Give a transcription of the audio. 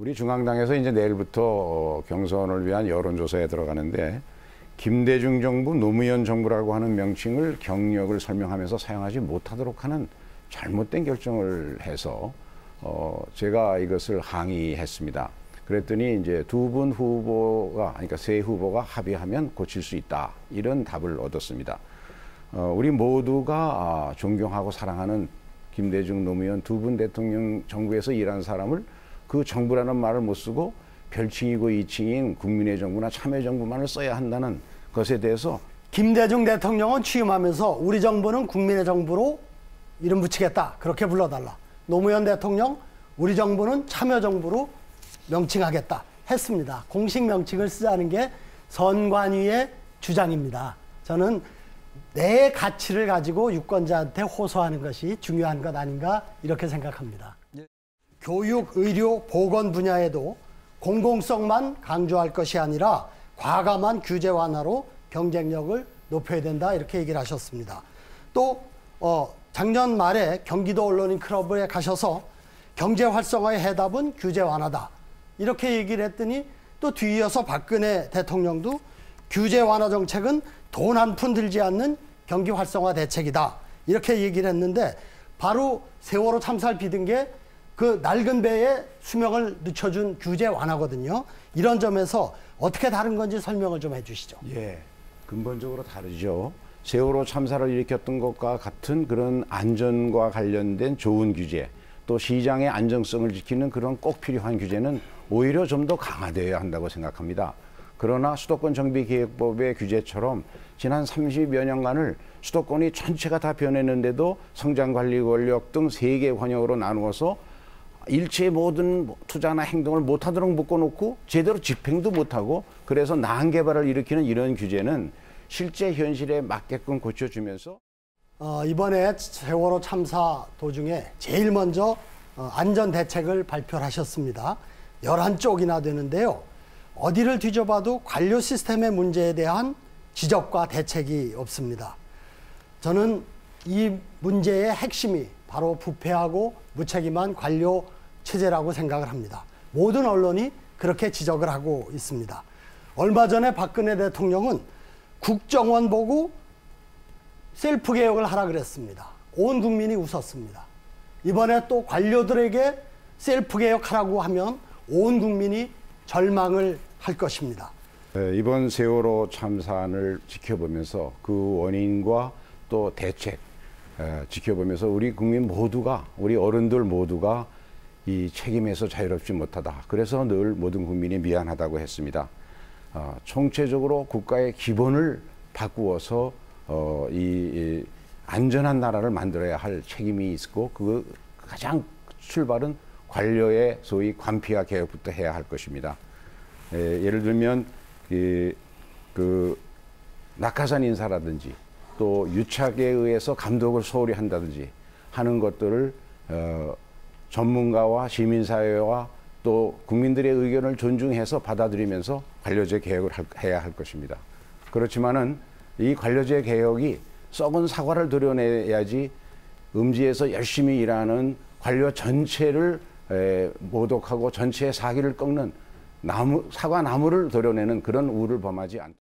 우리 중앙당에서 이제 내일부터 경선을 위한 여론조사에 들어가는데 김대중 정부, 노무현 정부라고 하는 명칭을 경력을 설명하면서 사용하지 못하도록 하는 잘못된 결정을 해서 제가 이것을 항의했습니다. 그랬더니 이제 두 분 후보가, 그러니까 세 후보가 합의하면 고칠 수 있다, 이런 답을 얻었습니다. 우리 모두가 존경하고 사랑하는 김대중, 노무현 두 분 대통령 정부에서 일한 사람을 그 정부라는 말을 못 쓰고 별칭이고 이칭인 국민의 정부나 참여정부만을 써야 한다는 것에 대해서 김대중 대통령은 취임하면서 우리 정부는 국민의 정부로 이름 붙이겠다, 그렇게 불러달라. 노무현 대통령 우리 정부는 참여정부로 명칭하겠다 했습니다. 공식 명칭을 쓰자는 게 선관위의 주장입니다. 저는 내 가치를 가지고 유권자한테 호소하는 것이 중요한 것 아닌가, 이렇게 생각합니다. 교육, 의료, 보건 분야에도 공공성만 강조할 것이 아니라 과감한 규제 완화로 경쟁력을 높여야 된다, 이렇게 얘기를 하셨습니다. 또 작년 말에 경기도 언론인 클럽에 가셔서 경제 활성화의 해답은 규제 완화다, 이렇게 얘기를 했더니 또 뒤이어서 박근혜 대통령도 규제 완화 정책은 돈 한 푼 들지 않는 경기 활성화 대책이다, 이렇게 얘기를 했는데 바로 세월호 참사를 빚은 게 그 낡은 배에 수명을 늦춰준 규제 완화거든요. 이런 점에서 어떻게 다른 건지 설명을 좀 해주시죠. 예, 근본적으로 다르죠. 세월호 참사를 일으켰던 것과 같은 그런 안전과 관련된 좋은 규제, 또 시장의 안정성을 지키는 그런 꼭 필요한 규제는 오히려 좀 더 강화되어야 한다고 생각합니다. 그러나 수도권 정비계획법의 규제처럼 지난 30여 년간을 수도권이 전체가 다 변했는데도 성장관리 권력 등 3개 권역으로 나누어서 일체의 모든 투자나 행동을 못하도록 묶어놓고 제대로 집행도 못하고, 그래서 나한 개발을 일으키는 이런 규제는 실제 현실에 맞게끔 고쳐주면서 이번에 세월호 참사 도중에 제일 먼저 안전대책을 발표를 하셨습니다. 11쪽이나 되는데요. 어디를 뒤져봐도 관료 시스템의 문제에 대한 지적과 대책이 없습니다. 저는 이 문제의 핵심이 바로 부패하고 무책임한 관료 체제라고 생각을 합니다. 모든 언론이 그렇게 지적을 하고 있습니다. 얼마 전에 박근혜 대통령은 국정원 보고 셀프 개혁을 하라 그랬습니다. 온 국민이 웃었습니다. 이번에 또 관료들에게 셀프 개혁하라고 하면 온 국민이 절망을 할 것입니다. 이번 세월호 참사를 지켜보면서 그 원인과 또 대책 지켜보면서 우리 국민 모두가, 우리 어른들 모두가 이 책임에서 자유롭지 못하다, 그래서 늘 모든 국민이 미안하다고 했습니다. 총체적으로 국가의 기본을 바꾸어서 이 안전한 나라를 만들어야 할 책임이 있고, 그 가장 출발은 관료의 소위 관피와 개혁부터 해야 할 것입니다. 예를 들면 그 낙하산 인사라든지 또 유착에 의해서 감독을 소홀히 한다든지 하는 것들을 전문가와 시민사회와 또 국민들의 의견을 존중해서 받아들이면서 관료제 개혁을 해야 할 것입니다. 그렇지만은 이 관료제 개혁이 썩은 사과를 도려내야지 음지에서 열심히 일하는 관료 전체를 모독하고 전체의 사기를 꺾는 사과나무를 도려내는 그런 우를 범하지 않다.